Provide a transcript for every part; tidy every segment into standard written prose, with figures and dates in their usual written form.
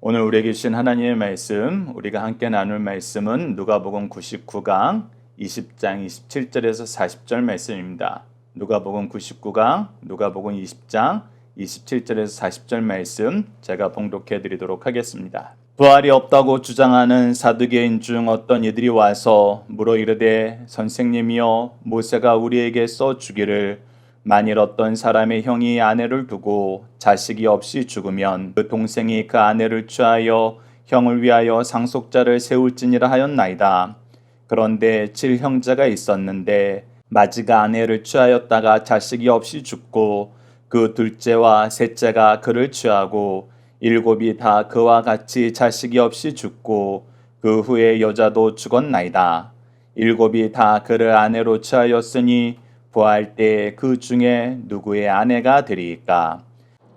오늘 우리에게 주신 하나님의 말씀, 우리가 함께 나눌 말씀은 누가복음 99강 20장 27절에서 40절 말씀입니다. 누가복음 99강, 누가복음 20장 27절에서 40절 말씀 제가 봉독해 드리도록 하겠습니다. 부활이 없다고 주장하는 사두개인 중 어떤 이들이 와서 물어 이르되 선생님이여 모세가 우리에게 써 주기를 만일 어떤 사람의 형이 아내를 두고 자식이 없이 죽으면 그 동생이 그 아내를 취하여 형을 위하여 상속자를 세울지니라 하였나이다. 그런데 7형제가 있었는데 마지가 아내를 취하였다가 자식이 없이 죽고 그 둘째와 셋째가 그를 취하고 7이 다 그와 같이 자식이 없이 죽고 그 후에 여자도 죽었나이다. 7이 다 그를 아내로 취하였으니 부활 때 그 중에 누구의 아내가 되리이까?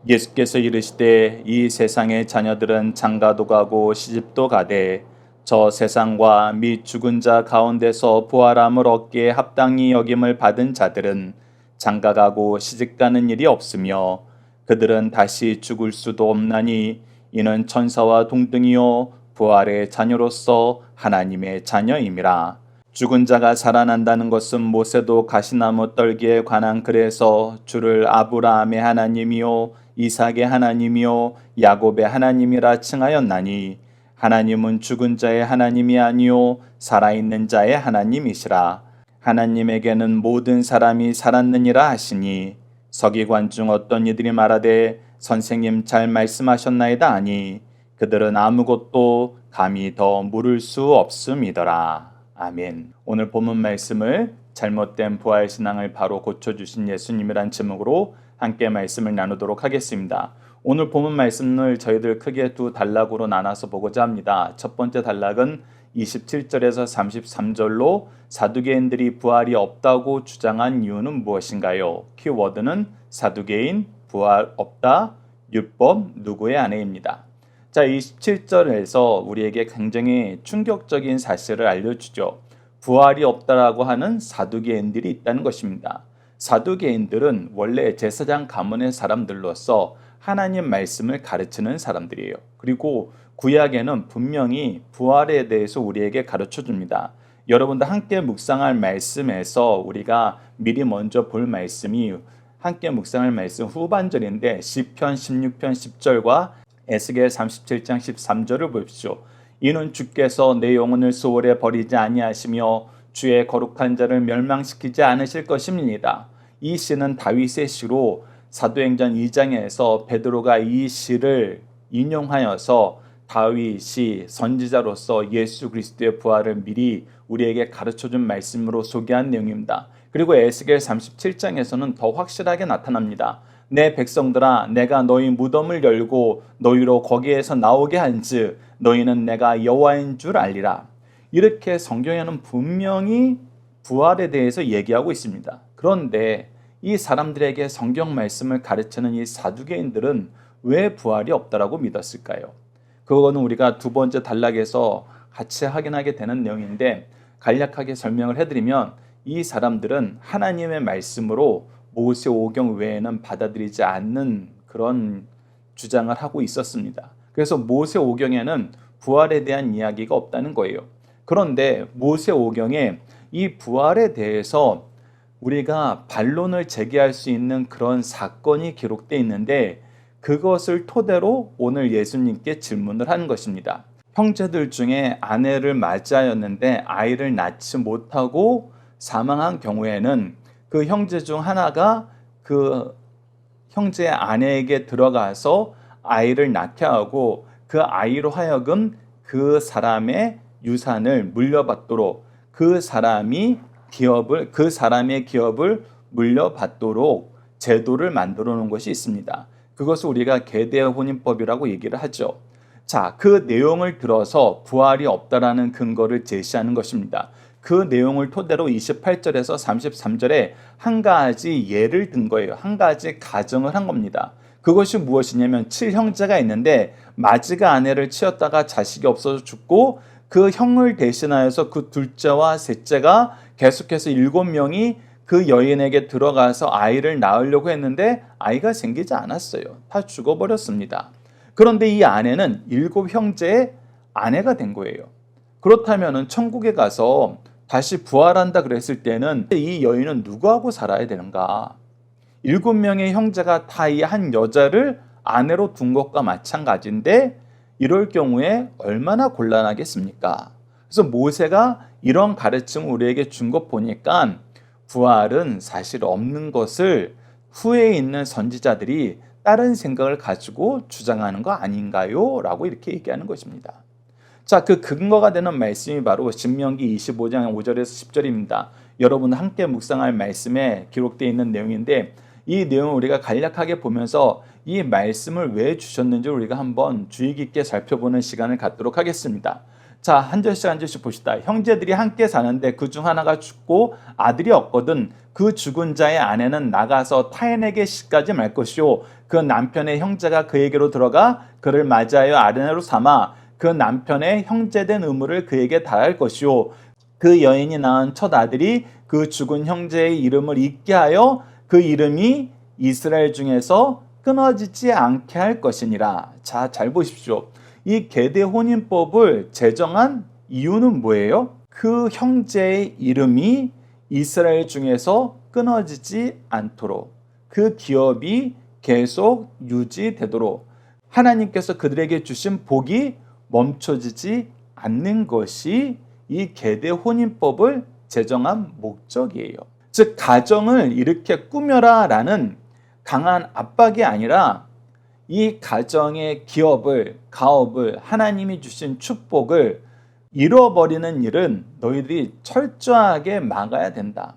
예수께서 이르시되 이 세상의 자녀들은 장가도 가고 시집도 가되 저 세상과 및 죽은 자 가운데서 부활함을 얻기에 합당히 여김을 받은 자들은 장가가고 시집가는 일이 없으며 그들은 다시 죽을 수도 없나니 이는 천사와 동등이요 부활의 자녀로서 하나님의 자녀임이라. 죽은 자가 살아난다는 것은 모세도 가시나무 떨기에 관한 글에서 주를 아브라함의 하나님이요 이삭의 하나님이요 야곱의 하나님이라 칭하였나니 하나님은 죽은 자의 하나님이 아니요 살아있는 자의 하나님이시라. 하나님에게는 모든 사람이 살았느니라 하시니 서기관 중 어떤 이들이 말하되 선생님 잘 말씀하셨나이다 하니 그들은 아무것도 감히 더 물을 수 없음이더라. 아멘. 오늘 본문 말씀을 잘못된 부활신앙을 바로 고쳐주신 예수님이란 제목으로 함께 말씀을 나누도록 하겠습니다. 오늘 본문 말씀을 저희들 크게 두 단락으로 나눠서 보고자 합니다. 첫 번째 단락은 27절에서 33절로 사두개인들이 부활이 없다고 주장한 이유는 무엇인가요? 키워드는 사두개인, 부활 없다, 율법, 누구의 아내입니다. 자, 27절에서 우리에게 굉장히 충격적인 사실을 알려주죠. 부활이 없다라고 하는 사두개인들이 있다는 것입니다. 사두개인들은 원래 제사장 가문의 사람들로서 하나님 말씀을 가르치는 사람들이에요. 그리고 구약에는 분명히 부활에 대해서 우리에게 가르쳐 줍니다. 여러분들 함께 묵상할 말씀에서 우리가 미리 먼저 볼 말씀이 함께 묵상할 말씀 후반절인데 시편 16편 10절과 에스겔 37장 13절을 보십시오. 이는 주께서 내 영혼을 소홀에 버리지 아니하시며 주의 거룩한 자를 멸망시키지 않으실 것입니다. 이 시는 다윗의 시로 사도행전 2장에서 베드로가 이 시를 인용하여서 다윗이 선지자로서 예수 그리스도의 부활을 미리 우리에게 가르쳐준 말씀으로 소개한 내용입니다. 그리고 에스겔 37장에서는 더 확실하게 나타납니다. 내 백성들아 내가 너희 무덤을 열고 너희로 거기에서 나오게 한즉 너희는 내가 여호와인 줄 알리라. 이렇게 성경에는 분명히 부활에 대해서 얘기하고 있습니다. 그런데 이 사람들에게 성경 말씀을 가르치는 이 사두개인들은 왜 부활이 없다라고 믿었을까요? 그거는 우리가 두 번째 단락에서 같이 확인하게 되는 내용인데 간략하게 설명을 해드리면 이 사람들은 하나님의 말씀으로 모세 오경 외에는 받아들이지 않는 그런 주장을 하고 있었습니다. 그래서 모세 오경에는 부활에 대한 이야기가 없다는 거예요. 그런데 모세 오경에 이 부활에 대해서 우리가 반론을 제기할 수 있는 그런 사건이 기록되어 있는데 그것을 토대로 오늘 예수님께 질문을 하는 것입니다. 형제들 중에 아내를 맞이하였는데 아이를 낳지 못하고 사망한 경우에는 그 형제 중 하나가 그 형제의 아내에게 들어가서 아이를 낳게 하고 그 아이로 하여금 그 사람의 유산을 물려받도록 그 사람의 기업을 물려받도록 제도를 만들어 놓은 것이 있습니다. 그것을 우리가 계대 혼인법이라고 얘기를 하죠. 자, 그 내용을 들어서 부활이 없다라는 근거를 제시하는 것입니다. 그 내용을 토대로 28절에서 33절에 한 가지 예를 든 거예요. 한 가지 가정을 한 겁니다. 그것이 무엇이냐면 7형제가 있는데 마지가 아내를 치었다가 자식이 없어서 죽고 그 형을 대신하여서 그 둘째와 셋째가 계속해서 7명이 그 여인에게 들어가서 아이를 낳으려고 했는데 아이가 생기지 않았어요. 다 죽어버렸습니다. 그런데 이 아내는 7형제의 아내가 된 거예요. 그렇다면 천국에 가서 다시 부활한다 그랬을 때는 이 여인은 누구하고 살아야 되는가? 7명의 형제가 다 이 한 여자를 아내로 둔 것과 마찬가지인데 이럴 경우에 얼마나 곤란하겠습니까? 그래서 모세가 이런 가르침을 우리에게 준 것 보니까 부활은 사실 없는 것을 후에 있는 선지자들이 다른 생각을 가지고 주장하는 거 아닌가요? 라고 이렇게 얘기하는 것입니다. 자, 그 근거가 되는 말씀이 바로 신명기 25장 5절에서 10절입니다. 여러분 함께 묵상할 말씀에 기록되어 있는 내용인데 이 내용을 우리가 간략하게 보면서 이 말씀을 왜 주셨는지 우리가 한번 주의 깊게 살펴보는 시간을 갖도록 하겠습니다. 자, 한 절씩 한 절씩 봅시다. 형제들이 함께 사는데 그 중 하나가 죽고 아들이 없거든 그 죽은 자의 아내는 나가서 타인에게 시집가지 말 것이요 그 남편의 형제가 그에게로 들어가 그를 맞이하여 아내로 삼아 그 남편의 형제된 의무를 그에게 다할 것이요 그 여인이 낳은 첫 아들이 그 죽은 형제의 이름을 잊게 하여 그 이름이 이스라엘 중에서 끊어지지 않게 할 것이니라. 자, 잘 보십시오. 이 계대 혼인법을 제정한 이유는 뭐예요? 그 형제의 이름이 이스라엘 중에서 끊어지지 않도록 그 기업이 계속 유지되도록 하나님께서 그들에게 주신 복이 멈춰지지 않는 것이 이 계대 혼인법을 제정한 목적이에요. 즉 가정을 이렇게 꾸며라 라는 강한 압박이 아니라 이 가정의 기업을 가업을 하나님이 주신 축복을 잃어버리는 일은 너희들이 철저하게 막아야 된다.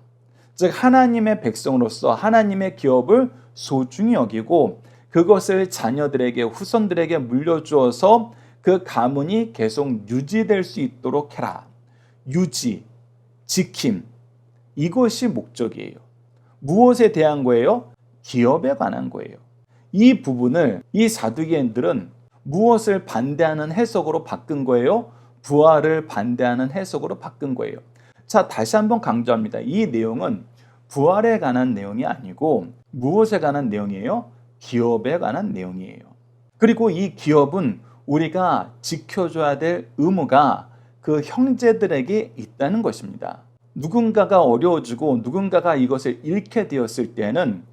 즉 하나님의 백성으로서 하나님의 기업을 소중히 여기고 그것을 자녀들에게 후손들에게 물려주어서 그 가문이 계속 유지될 수 있도록 해라. 유지, 지킴, 이것이 목적이에요. 무엇에 대한 거예요? 기업에 관한 거예요. 이 부분을 이 사두개인들은 무엇을 반대하는 해석으로 바꾼 거예요? 부활을 반대하는 해석으로 바꾼 거예요. 자, 다시 한번 강조합니다. 이 내용은 부활에 관한 내용이 아니고 무엇에 관한 내용이에요? 기업에 관한 내용이에요. 그리고 이 기업은 우리가 지켜줘야 될 의무가 그 형제들에게 있다는 것입니다. 누군가가 어려워지고 누군가가 이것을 잃게 되었을 때는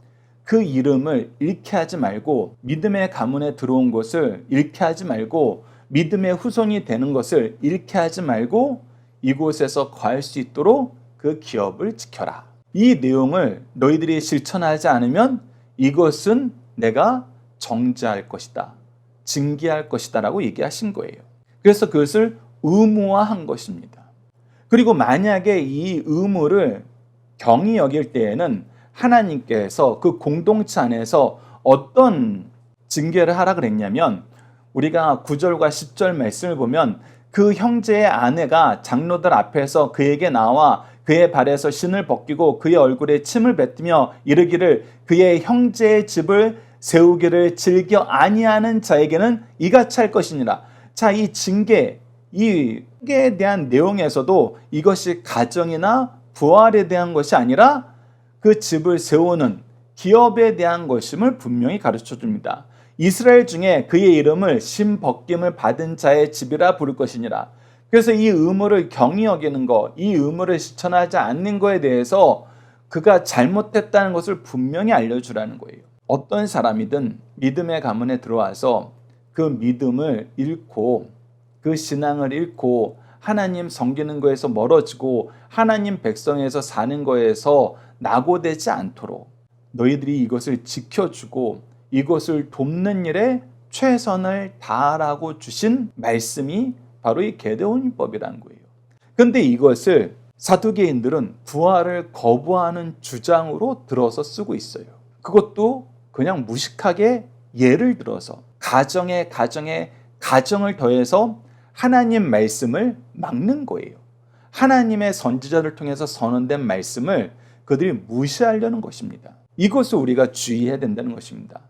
그 이름을 잃게 하지 말고 믿음의 가문에 들어온 것을 잃게 하지 말고 믿음의 후손이 되는 것을 잃게 하지 말고 이곳에서 거할 수 있도록 그 기업을 지켜라. 이 내용을 너희들이 실천하지 않으면 이것은 내가 정죄할 것이다. 징계할 것이다 라고 얘기하신 거예요. 그래서 그것을 의무화한 것입니다. 그리고 만약에 이 의무를 경히 여길 때에는 하나님께서 그 공동체 안에서 어떤 징계를 하라 그랬냐면 우리가 9절과 10절 말씀을 보면 그 형제의 아내가 장로들 앞에서 그에게 나와 그의 발에서 신을 벗기고 그의 얼굴에 침을 뱉으며 이르기를 그의 형제의 집을 세우기를 즐겨 아니하는 자에게는 이같이 할 것이니라. 자, 이 징계, 이에 대한 내용에서도 이것이 가정이나 부활에 대한 것이 아니라 그 집을 세우는 기업에 대한 것임을 분명히 가르쳐 줍니다. 이스라엘 중에 그의 이름을 신 벗김을 받은 자의 집이라 부를 것이니라. 그래서 이 의무를 경히 여기는 것, 이 의무를 실천하지 않는 것에 대해서 그가 잘못했다는 것을 분명히 알려주라는 거예요. 어떤 사람이든 믿음의 가문에 들어와서 그 믿음을 잃고 그 신앙을 잃고 하나님 섬기는 거에서 멀어지고 하나님 백성에서 사는 거에서 낙오되지 않도록 너희들이 이것을 지켜주고 이것을 돕는 일에 최선을 다하라고 주신 말씀이 바로 이 계대혼인법이라는 거예요. 그런데 이것을 사두개인들은 부활을 거부하는 주장으로 들어서 쓰고 있어요. 그것도 그냥 무식하게 예를 들어서 가정을 더해서 하나님 말씀을 막는 거예요. 하나님의 선지자를 통해서 선언된 말씀을 그들이 무시하려는 것입니다. 이것을 우리가 주의해야 된다는 것입니다.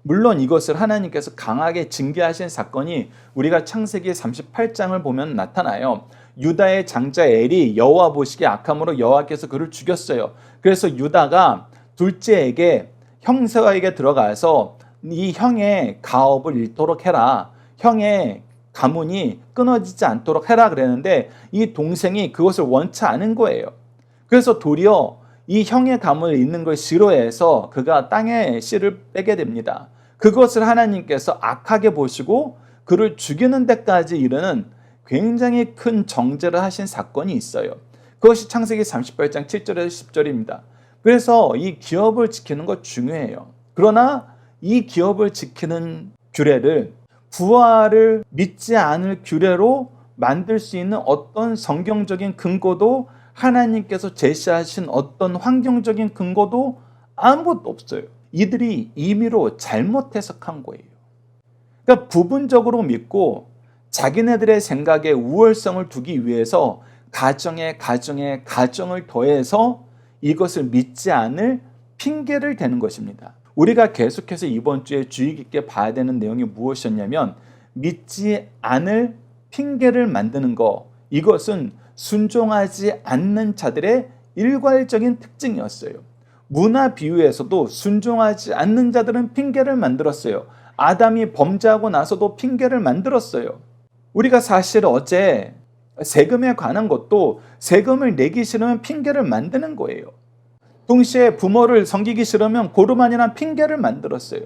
물론 이것을 하나님께서 강하게 징계하신 사건이 우리가 창세기 38장을 보면 나타나요. 유다의 장자 엘이 여호와 보시기에 악함으로 여호와께서 그를 죽였어요. 그래서 유다가 둘째에게 형사에게 들어가서 이 형의 가업을 잃도록 해라. 형의 가문이 끊어지지 않도록 해라 그랬는데 이 동생이 그것을 원치 않은 거예요. 그래서 도리어 이 형의 가문을 잃는 걸 싫어해서 그가 땅에 씨를 빼게 됩니다. 그것을 하나님께서 악하게 보시고 그를 죽이는 데까지 이르는 굉장히 큰 정죄를 하신 사건이 있어요. 그것이 창세기 38장 7절에서 10절입니다. 그래서 이 기업을 지키는 것 중요해요. 그러나 이 기업을 지키는 규례를 부활을 믿지 않을 규례로 만들 수 있는 어떤 성경적인 근거도 하나님께서 제시하신 어떤 환경적인 근거도 아무것도 없어요. 이들이 임의로 잘못 해석한 거예요. 그러니까 부분적으로 믿고 자기네들의 생각에 우월성을 두기 위해서 가정에 가정을 더해서 이것을 믿지 않을 핑계를 대는 것입니다. 우리가 계속해서 이번 주에 주의 깊게 봐야 되는 내용이 무엇이었냐면 믿지 않을 핑계를 만드는 것, 이것은 순종하지 않는 자들의 일괄적인 특징이었어요. 문화 비유에서도 순종하지 않는 자들은 핑계를 만들었어요. 아담이 범죄하고 나서도 핑계를 만들었어요. 우리가 사실 어제 세금에 관한 것도 세금을 내기 싫으면 핑계를 만드는 거예요. 동시에 부모를 섬기기 싫으면 고르만이라는 핑계를 만들었어요.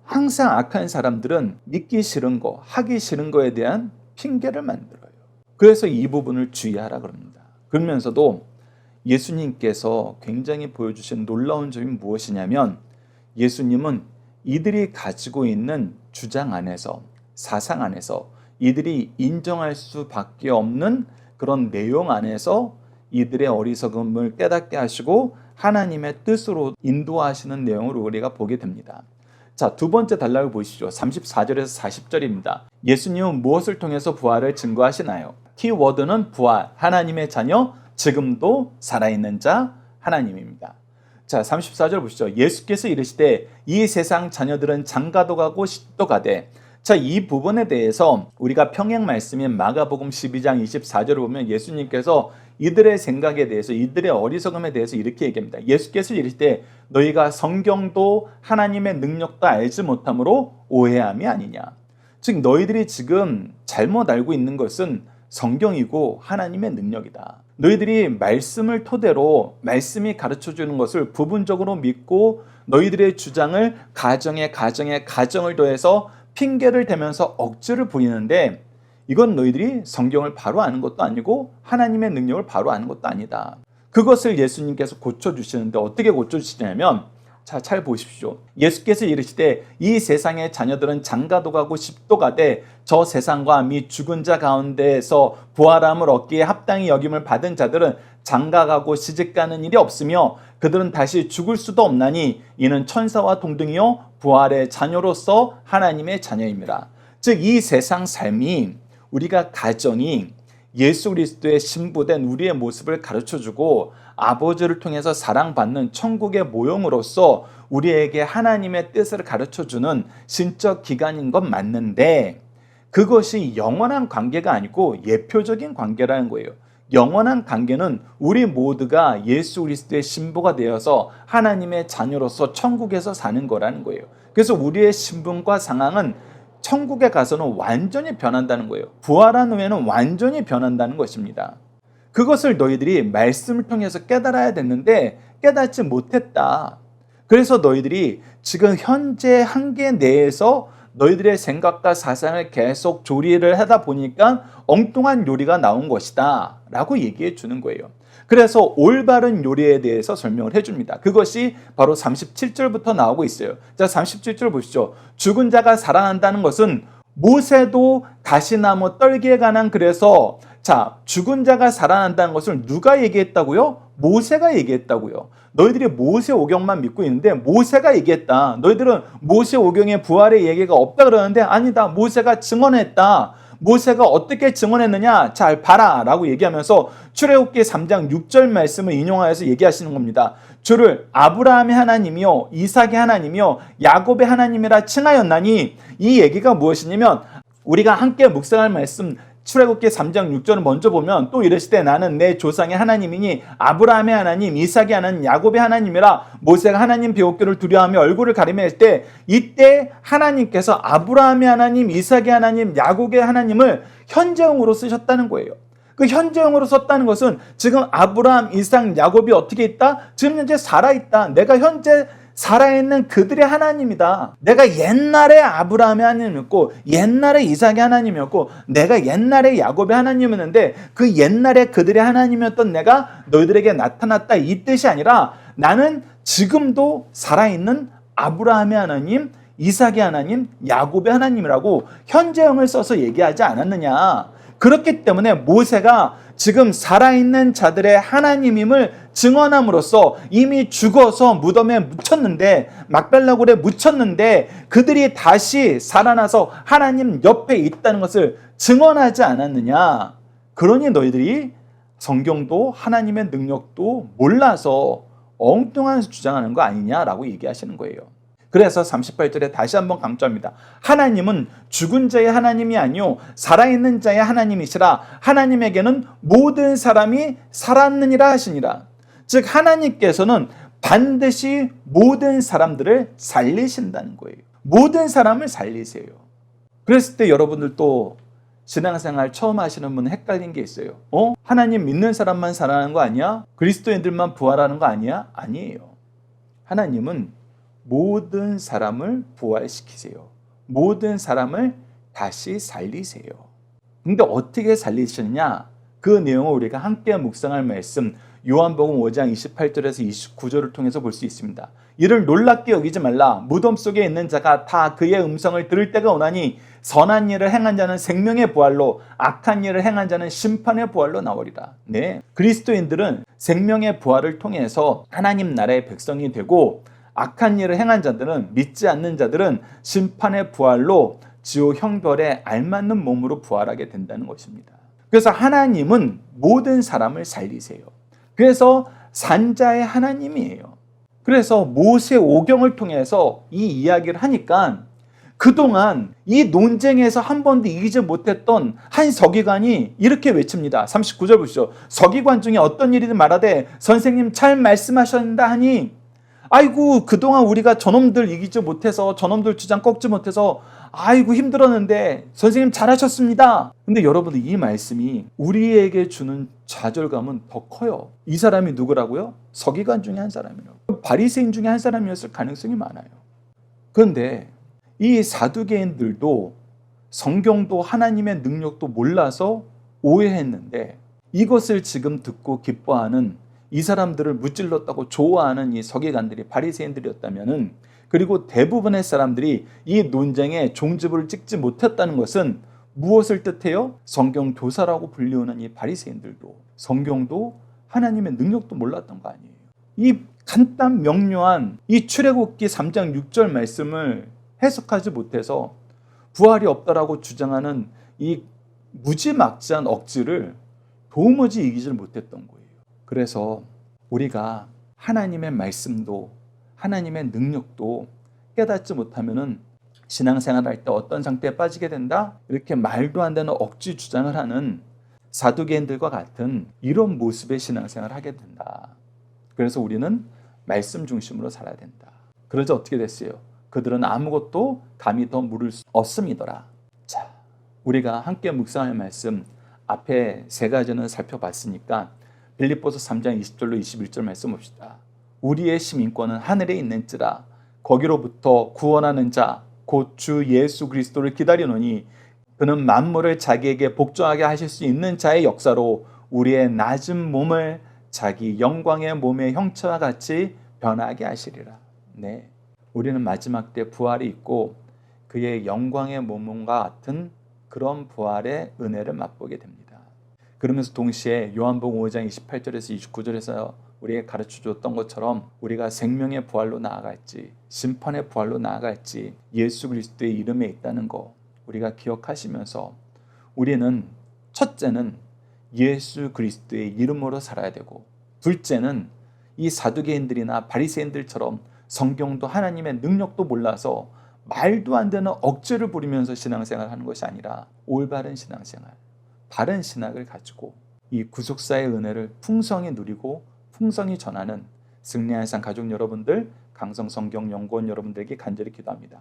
항상 악한 사람들은 믿기 싫은 거, 하기 싫은 거에 대한 핑계를 만들어요. 그래서 이 부분을 주의하라 그럽니다. 그러면서도 예수님께서 굉장히 보여주신 놀라운 점이 무엇이냐면 예수님은 이들이 가지고 있는 주장 안에서, 사상 안에서 이들이 인정할 수밖에 없는 그런 내용 안에서 이들의 어리석음을 깨닫게 하시고 하나님의 뜻으로 인도하시는 내용을 우리가 보게 됩니다. 자, 두 번째 단락을 보시죠. 34절에서 40절입니다. 예수님은 무엇을 통해서 부활을 증거하시나요? 키워드는 부활, 하나님의 자녀, 지금도 살아있는 자, 하나님입니다. 자, 34절 보시죠. 예수께서 이르시되 이 세상 자녀들은 장가도 가고 시집도 가되. 자, 이 부분에 대해서 우리가 평행 말씀인 마가복음 12장 24절을 보면 예수님께서 이들의 생각에 대해서, 이들의 어리석음에 대해서 이렇게 얘기합니다. 예수께서 이르시되 너희가 성경도 하나님의 능력도 알지 못함으로 오해함이 아니냐. 즉 너희들이 지금 잘못 알고 있는 것은 성경이고 하나님의 능력이다. 너희들이 말씀을 토대로 말씀이 가르쳐주는 것을 부분적으로 믿고 너희들의 주장을 가정을 더해서 핑계를 대면서 억지를 부리는데 이건 너희들이 성경을 바로 아는 것도 아니고 하나님의 능력을 바로 아는 것도 아니다. 그것을 예수님께서 고쳐주시는데 어떻게 고쳐주시냐면 자, 잘 보십시오. 예수께서 이르시되 이 세상의 자녀들은 장가도 가고 시집도 가되 저 세상과 및 죽은 자 가운데에서 부활함을 얻기에 합당히 여김을 받은 자들은 장가가고 시집가는 일이 없으며 그들은 다시 죽을 수도 없나니 이는 천사와 동등이요 부활의 자녀로서 하나님의 자녀입니다. 즉 이 세상 삶이 우리가 가정이 예수 그리스도의 신부된 우리의 모습을 가르쳐주고 아버지를 통해서 사랑받는 천국의 모형으로서 우리에게 하나님의 뜻을 가르쳐주는 신적 기관인 건 맞는데 그것이 영원한 관계가 아니고 예표적인 관계라는 거예요. 영원한 관계는 우리 모두가 예수 그리스도의 신부가 되어서 하나님의 자녀로서 천국에서 사는 거라는 거예요. 그래서 우리의 신분과 상황은 천국에 가서는 완전히 변한다는 거예요. 부활한 후에는 완전히 변한다는 것입니다. 그것을 너희들이 말씀을 통해서 깨달아야 됐는데 깨닫지 못했다. 그래서 너희들이 지금 현재 한계 내에서 너희들의 생각과 사상을 계속 조리를 하다 보니까 엉뚱한 요리가 나온 것이다 라고 얘기해 주는 거예요. 그래서 올바른 요리에 대해서 설명을 해줍니다. 그것이 바로 37절부터 나오고 있어요. 자, 37절 보시죠. 죽은 자가 살아난다는 것은 모세도 가시나무 떨기에 관한 그래서 자, 죽은 자가 살아난다는 것을 누가 얘기했다고요? 모세가 얘기했다고요. 너희들이 모세 오경만 믿고 있는데 모세가 얘기했다. 너희들은 모세 오경의 부활의 얘기가 없다 그러는데 아니다. 모세가 증언했다. 모세가 어떻게 증언했느냐? 잘 봐라 라고 얘기하면서 출애굽기 3장 6절 말씀을 인용하여서 얘기하시는 겁니다. 주를 아브라함의 하나님이요 이삭의 하나님이요 야곱의 하나님이라 칭하였나니 이 얘기가 무엇이냐면 우리가 함께 묵상할 말씀 출애굽기 3장 6절을 먼저 보면 또 이르시되 나는 내 조상의 하나님이니 아브라함의 하나님, 이삭의 하나님, 야곱의 하나님이라. 모세가 하나님 배우기를 두려워하며 얼굴을 가리며 할 때 이때 하나님께서 아브라함의 하나님, 이삭의 하나님, 야곱의 하나님을 현재형으로 쓰셨다는 거예요. 그 현재형으로 썼다는 것은 지금 아브라함, 이삭, 야곱이 어떻게 있다? 지금 현재 살아있다. 내가 현재 살아있는 그들의 하나님이다. 내가 옛날에 아브라함의 하나님이었고 옛날에 이삭의 하나님이었고 내가 옛날에 야곱의 하나님이었는데 그 옛날에 그들의 하나님이었던 내가 너희들에게 나타났다, 이 뜻이 아니라 나는 지금도 살아있는 아브라함의 하나님, 이삭의 하나님, 야곱의 하나님이라고 현재형을 써서 얘기하지 않았느냐. 그렇기 때문에 모세가 지금 살아있는 자들의 하나님임을 증언함으로써 이미 죽어서 무덤에 묻혔는데, 막벨라굴에 묻혔는데 그들이 다시 살아나서 하나님 옆에 있다는 것을 증언하지 않았느냐. 그러니 너희들이 성경도 하나님의 능력도 몰라서 엉뚱한 주장하는 거 아니냐라고 얘기하시는 거예요. 그래서 38절에 다시 한번 강조합니다. 하나님은 죽은 자의 하나님이 아니요 살아있는 자의 하나님이시라. 하나님에게는 모든 사람이 살았느니라 하시니라. 즉 하나님께서는 반드시 모든 사람들을 살리신다는 거예요. 모든 사람을 살리세요. 그랬을 때 여러분들 또 신앙생활 처음 하시는 분은 헷갈린 게 있어요. 하나님 믿는 사람만 살아나는 거 아니야? 그리스도인들만 부활하는 거 아니야? 아니에요. 하나님은 모든 사람을 부활시키세요. 모든 사람을 다시 살리세요. 근데 어떻게 살리시느냐? 그 내용을 우리가 함께 묵상할 말씀 요한복음 5장 28절에서 29절을 통해서 볼 수 있습니다. 이를 놀랍게 여기지 말라. 무덤 속에 있는 자가 다 그의 음성을 들을 때가 오나니 선한 일을 행한 자는 생명의 부활로, 악한 일을 행한 자는 심판의 부활로 나오리라. 네, 그리스도인들은 생명의 부활을 통해서 하나님 나라의 백성이 되고, 악한 일을 행한 자들은, 믿지 않는 자들은 심판의 부활로 지옥 형벌에 알맞는 몸으로 부활하게 된다는 것입니다. 그래서 하나님은 모든 사람을 살리세요. 그래서 산자의 하나님이에요. 그래서 모세 오경을 통해서 이 이야기를 하니까 그동안 이 논쟁에서 한 번도 이기지 못했던 한 서기관이 이렇게 외칩니다. 39절 보시죠. 서기관 중에 어떤 일이든 말하되 선생님 잘 말씀하셨다 하니, 아이고 그동안 우리가 저놈들 이기지 못해서, 저놈들 주장 꺾지 못해서 아이고 힘들었는데 선생님 잘하셨습니다. 근데 여러분들 이 말씀이 우리에게 주는 좌절감은 더 커요. 이 사람이 누구라고요? 서기관 중에 한 사람이라고. 바리새인 중에 한 사람이었을 가능성이 많아요. 그런데 이 사두개인들도 성경도 하나님의 능력도 몰라서 오해했는데, 이것을 지금 듣고 기뻐하는, 이 사람들을 무찔렀다고 좋아하는 이 서기관들이 바리새인들이었다면은, 그리고 대부분의 사람들이 이 논쟁에 종지부를 찍지 못했다는 것은 무엇을 뜻해요? 성경 교사라고 불리우는 이 바리새인들도 성경도 하나님의 능력도 몰랐던 거 아니에요. 이 간단 명료한 이 출애굽기 3장 6절 말씀을 해석하지 못해서 부활이 없다라고 주장하는 이 무지막지한 억지를 도무지 이기질 못했던 거예요. 그래서 우리가 하나님의 말씀도 하나님의 능력도 깨닫지 못하면은 신앙생활할 때 어떤 상태에 빠지게 된다? 이렇게 말도 안 되는 억지 주장을 하는 사두개인들과 같은 이런 모습의 신앙생활을 하게 된다. 그래서 우리는 말씀 중심으로 살아야 된다. 그러자 어떻게 됐어요? 그들은 아무것도 감히 더 물을 수 없음이더라. 자, 우리가 함께 묵상할 말씀 앞에 세 가지는 살펴봤으니까 빌립보서 3장 20절로 21절 말씀 봅시다. 우리의 시민권은 하늘에 있는지라 거기로부터 구원하는 자 곧 주 예수 그리스도를 기다리노니 그는 만물을 자기에게 복종하게 하실 수 있는 자의 역사로 우리의 낮은 몸을 자기 영광의 몸의 형체와 같이 변하게 하시리라. 네, 우리는 마지막 때 부활이 있고 그의 영광의 몸과 같은 그런 부활의 은혜를 맛보게 됩니다. 그러면서 동시에 요한복음 5장 28절에서 29절에서 우리에게 가르쳐줬던 것처럼 우리가 생명의 부활로 나아갈지 심판의 부활로 나아갈지 예수 그리스도의 이름에 있다는 거 우리가 기억하시면서 우리는 첫째는 예수 그리스도의 이름으로 살아야 되고, 둘째는 이 사두개인들이나 바리새인들처럼 성경도 하나님의 능력도 몰라서 말도 안 되는 억지를 부리면서 신앙생활을 하는 것이 아니라 올바른 신앙생활, 바른 신학을 가지고 이 구속사의 은혜를 풍성히 누리고 풍성히 전하는 승리의 산 가족 여러분들, 강성성경연구원 여러분들에게 간절히 기도합니다.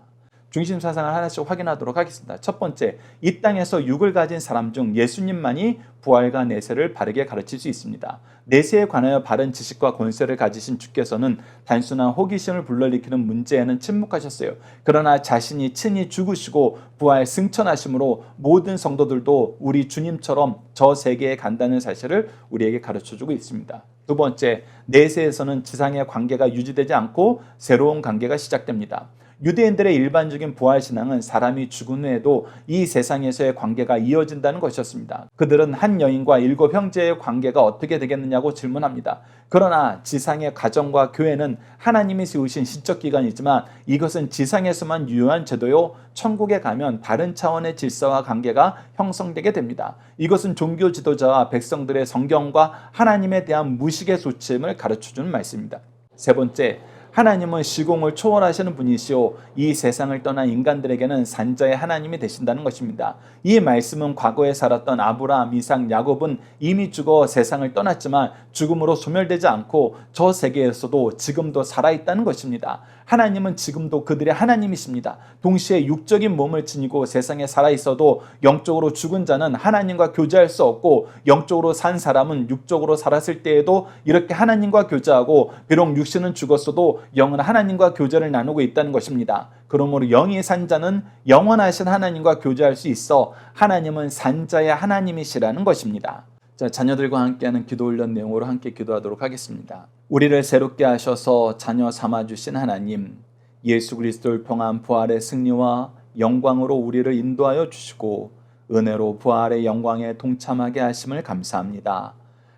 중심 사상을 하나씩 확인하도록 하겠습니다. 첫 번째, 이 땅에서 육을 가진 사람 중 예수님만이 부활과 내세를 바르게 가르칠 수 있습니다. 내세에 관하여 바른 지식과 권세를 가지신 주께서는 단순한 호기심을 불러일으키는 문제에는 침묵하셨어요. 그러나 자신이 친히 죽으시고 부활 승천하심으로 모든 성도들도 우리 주님처럼 저 세계에 간다는 사실을 우리에게 가르쳐주고 있습니다. 두 번째, 내세에서는 지상의 관계가 유지되지 않고 새로운 관계가 시작됩니다. 유대인들의 일반적인 부활신앙은 사람이 죽은 후에도 이 세상에서의 관계가 이어진다는 것이었습니다. 그들은 한 여인과 7 형제의 관계가 어떻게 되겠느냐고 질문합니다. 그러나 지상의 가정과 교회는 하나님이 세우신 시적 기관이지만 이것은 지상에서만 유효한 제도요, 천국에 가면 다른 차원의 질서와 관계가 형성되게 됩니다. 이것은 종교 지도자와 백성들의 성경과 하나님에 대한 무식의 소침을 가르쳐주는 말씀입니다. 세 번째, 하나님은 시공을 초월하시는 분이시오 이 세상을 떠난 인간들에게는 산자의 하나님이 되신다는 것입니다. 이 말씀은 과거에 살았던 아브라함, 이삭, 야곱은 이미 죽어 세상을 떠났지만 죽음으로 소멸되지 않고 저 세계에서도 지금도 살아있다는 것입니다. 하나님은 지금도 그들의 하나님이십니다. 동시에 육적인 몸을 지니고 세상에 살아있어도 영적으로 죽은 자는 하나님과 교제할 수 없고 영적으로 산 사람은 육적으로 살았을 때에도 이렇게 하나님과 교제하고 비록 육신은 죽었어도 영은 하나님과 교제를 나누고 있다는 것입니다. 그러므로 영이 산 자는 영원하신 하나님과 교제할 수 있어 하나님은 산자의 하나님이시라는 것입니다. 자, 자녀들과 함께하는 기도 훈련 내용으로 함께 기도하도록 하겠습니다. 우리를 새롭게 하셔서 자녀 삼아주신 하나님, 예수 그리스도를 통한 부활의 승리와 영광으로 우리를 인도하여 주시고 은혜로 부활의 영광에 동참하게 하심을 감사합니다.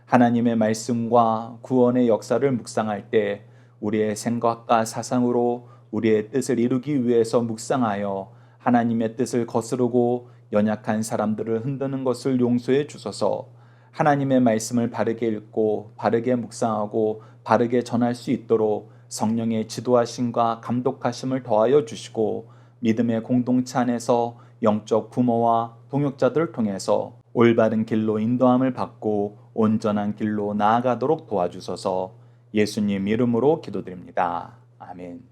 하나님의 말씀과 구원의 역사를 묵상할 때 우리의 생각과 사상으로 우리의 뜻을 이루기 위해서 묵상하여 하나님의 뜻을 거스르고 연약한 사람들을 흔드는 것을 용서해 주소서. 하나님의 말씀을 바르게 읽고 바르게 묵상하고 바르게 전할 수 있도록 성령의 지도하심과 감독하심을 더하여 주시고 믿음의 공동체 안에서 영적 부모와 동역자들을 통해서 올바른 길로 인도함을 받고 온전한 길로 나아가도록 도와주소서. 예수님 이름으로 기도드립니다. 아멘.